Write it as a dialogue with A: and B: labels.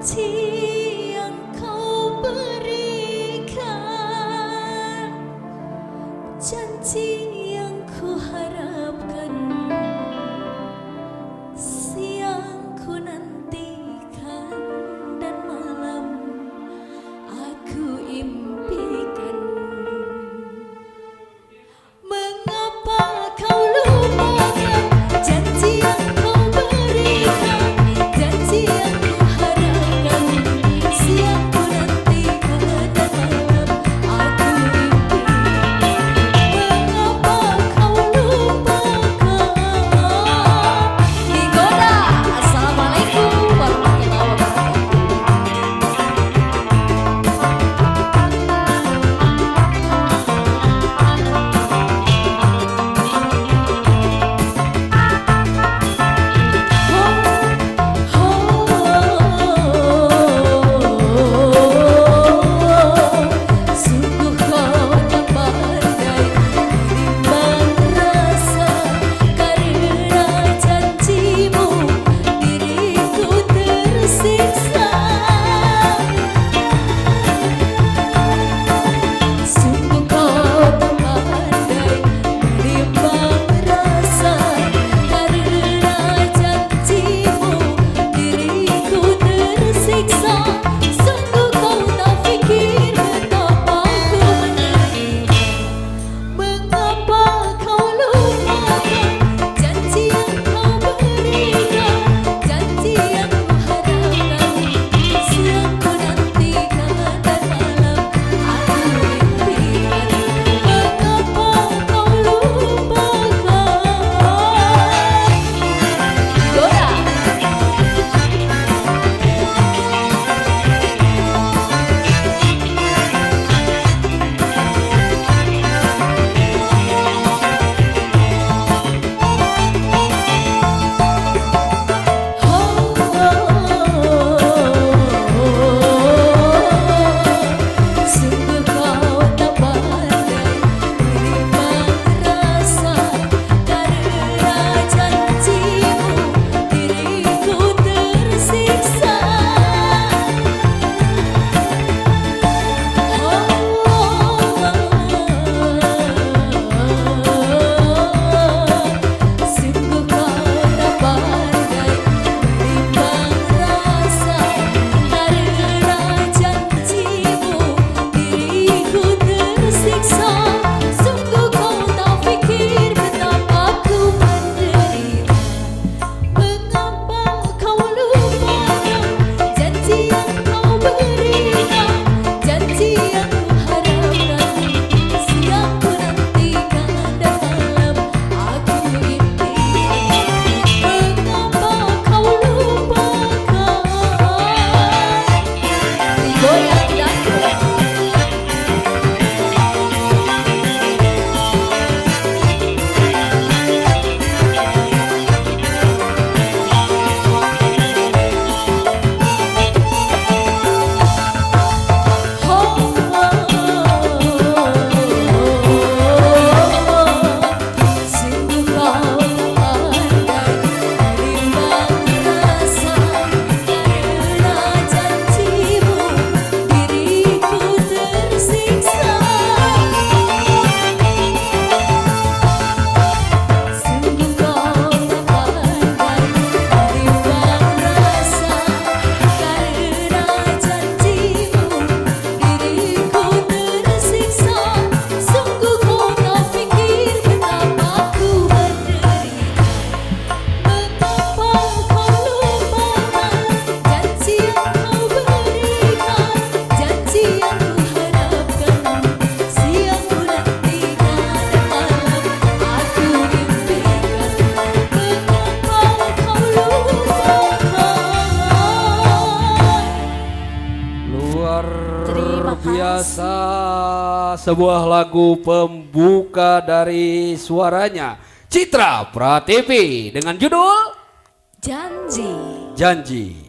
A: janji yang kau berikan, janji yang ku harapkan, siang ku nantikan dan malam aku impikan. Mengapa kau lupakan janji yang kau berikan, janji yang ku harapkan, siang ku nantikan dan malam aku impikan. Mengapa kau lupakan? Digoda. Assalamualaikum warahmatullahi
B: biasa, sebuah lagu pembuka dari suaranya Citra Prativi dengan judul
A: Janji.
B: Janji.